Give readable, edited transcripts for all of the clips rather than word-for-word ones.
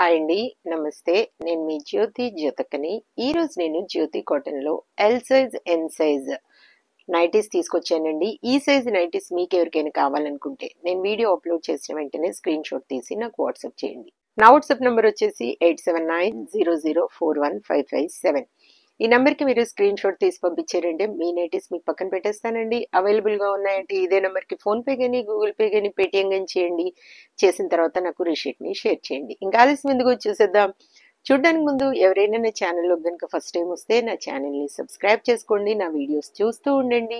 Hi అండి, నమస్తే. నేను మీ జ్యోతకని. ఈరోజు నేను జ్యోతి కాటన్లో ఎల్ సైజ్ ఎన్ సైజ్ నైటీస్ తీసుకొచ్చానండి. ఈ సైజ్ నైటీస్ మీకు ఎవరికైనా కావాలనుకుంటే నేను వీడియో అప్లోడ్ చేసిన వెంటనే స్క్రీన్ షాట్ తీసి నాకు వాట్సాప్ చేయండి. నా వాట్సాప్ నెంబర్ వచ్చేసి 8790041557. ఈ నెంబర్కి మీరు స్క్రీన్ షాట్ తీసి పంపించారంటే మీ నైటీస్ మీకు పక్కన పెట్టేస్తానండి. అవైలబుల్గా ఉన్నాయంటే ఇదే నెంబర్కి ఫోన్పే కానీ గూగుల్ పే కానీ పేటిఎం కానీ చేయండి. చేసిన తర్వాత నాకు రిషీట్ని షేర్ చేయండి. ఇంకా ఆలస్యం ఎందుకు చూసేద్దాం. చూడడానికి ముందు ఎవరైనా నా ఛానల్లో కనుక ఫస్ట్ టైం వస్తే నా ఛానల్ని సబ్స్క్రైబ్ చేసుకోండి. నా వీడియోస్ చూస్తూ ఉండండి.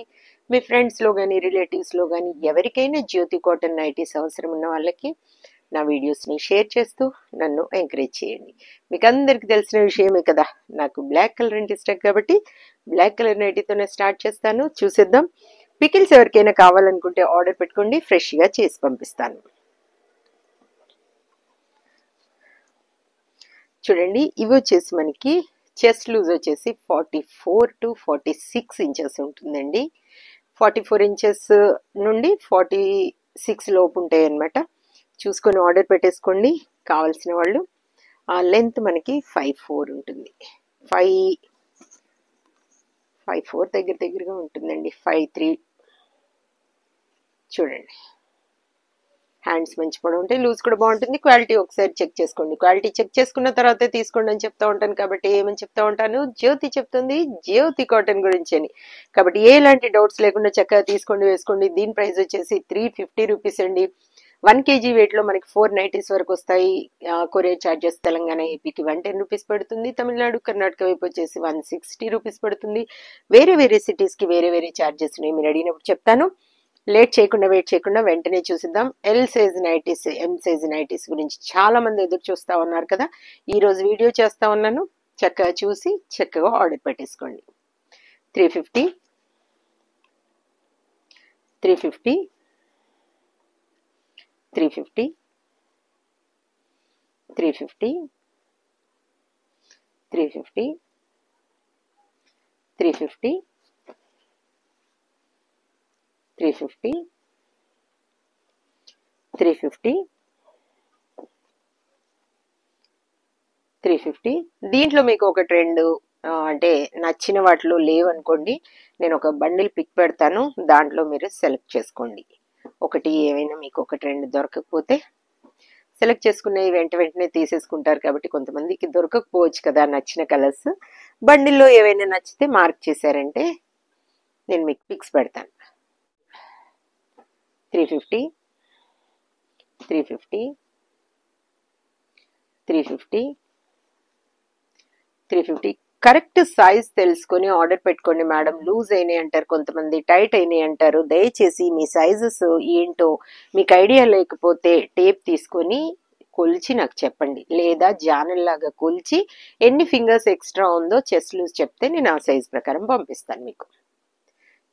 మీ ఫ్రెండ్స్లో కానీ రిలేటివ్స్లో కానీ ఎవరికైనా జ్యోతి కాటన్ నైటీస్ అవసరం ఉన్న వాళ్ళకి నా వీడియోస్ని షేర్ చేస్తూ నన్ను ఎంకరేజ్ చేయండి. మీకు అందరికీ తెలిసిన విషయమే కదా, నాకు బ్లాక్ కలర్ అంటే ఇష్టం కాబట్టి బ్లాక్ కలర్ నైటీతోనే స్టార్ట్ చేస్తాను. చూసేద్దాం. పికిల్స్ ఎవరికైనా కావాలనుకుంటే ఆర్డర్ పెట్టుకోండి, ఫ్రెష్గా చేసి పంపిస్తాను. చూడండి, ఇవి వచ్చేసి మనకి చెస్ట్ లూజ్ వచ్చేసి 44 to 46 ఇంచెస్ ఉంటుందండి. 44 ఇంచెస్ నుండి 46 లోపు ఉంటాయి అన్నమాట. చూసుకొని ఆర్డర్ పెట్టేసుకోండి కావాల్సిన వాళ్ళు. లెంత్ మనకి 5'4" ఉంటుంది. 5'4" దగ్గరగా ఉంటుందండి. 5'3". చూడండి, హ్యాండ్స్ మంచి పొడవు ఉంటాయి, లూజ్ కూడా బాగుంటుంది. క్వాలిటీ ఒకసారి చెక్ చేసుకోండి. క్వాలిటీ చెక్ చేసుకున్న తర్వాతే తీసుకోండి అని చెప్తా ఉంటాను కాబట్టి ఏమని చెప్తా ఉంటాను, జ్యోతి చెప్తుంది జ్యోతి కాటన్ గురించి అని. కాబట్టి ఎలాంటి డౌట్స్ లేకుండా చక్కగా తీసుకోండి, వేసుకోండి. దీని ప్రైస్ వచ్చేసి 350 రూపీస్ అండి. 1 kg వెయిట్లో మనకి 4 నైటీస్ వరకు వస్తాయి. కొరియర్ ఛార్జెస్ తెలంగాణ ఏపీకి 110 రూపీస్ పడుతుంది. తమిళనాడు కర్ణాటక వైపు వచ్చేసి 160 రూపీస్ పడుతుంది. వేరే సిటీస్కి వేరే ఛార్జెస్ ఉన్నాయి. మీరు అడిగినప్పుడు చెప్తాను. వెయిట్ చేయకుండా వెంటనే చూసిద్దాం. L size nighties, M size nighties గురించి చాలా మంది ఎదురు చూస్తూ ఉన్నారు కదా. ఈరోజు వీడియో చేస్తా ఉన్నాను. చక్కగా చూసి చక్కగా ఆర్డర్ పెట్టేసుకోండి. 350 350 350 350 350 350 350 350 350. దీంట్లో మీకు ఒక ట్రెండ్ అంటే నచ్చిన వాటిలో లేవనుకోండి, నేను ఒక బండిల్ పిక్ పెడతాను, దాంట్లో మీరు సెలెక్ట్ చేసుకోండి. ఒకటి ఏమైనా మీకు ఒక ట్రెండ్ దొరకకపోతే సెలెక్ట్ చేసుకునే వెంటనే తీసేసుకుంటారు కాబట్టి కొంతమందికి దొరకకపోవచ్చు కదా నచ్చిన కలర్స్. బండిల్లో ఏవైనా నచ్చితే మార్క్ చేశారంటే నేను మీకు పిక్స్ పెడతాను. 350 350 350 350. కరెక్ట్ సైజ్ తెలుసుకొని ఆర్డర్ పెట్టుకోండి మేడం. లూజ్ అయినాయి అంటారు కొంతమంది, టైట్ అయినాయి అంటారు. దయచేసి మీ సైజెస్ ఏంటో మీకు ఐడియా లేకపోతే టేప్ తీసుకొని కొలిచి నాకు చెప్పండి, లేదా జానల్లాగా కొలిచి ఎన్ని ఫింగర్స్ ఎక్స్ట్రా ఉందో చెస్ట్ లూజ్ చెప్తే నేను ఆ సైజ్ ప్రకారం పంపిస్తాను మీకు.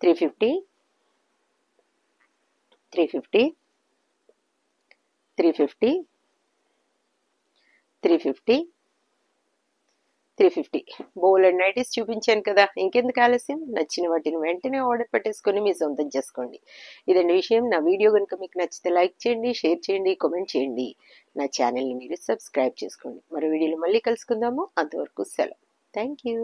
350 350 350 350 350. బోల్ అండ్ నైటీస్ చూపించాను కదా, ఇంకెందుకు ఆలస్యం. నచ్చిన వాటిని వెంటనే ఆర్డర్ పెట్టేసుకొని మీ సొంతం చేసుకోండి. ఇదండి విషయం. నా వీడియో కనుక మీకు నచ్చితే లైక్ చేయండి, షేర్ చేయండి, కామెంట్ చేయండి. నా ఛానల్ని మీరు సబ్స్క్రైబ్ చేసుకోండి. మరో వీడియోలో మళ్ళీ కలుసుకుందాము. అంతవరకు సెలవు. Thank you.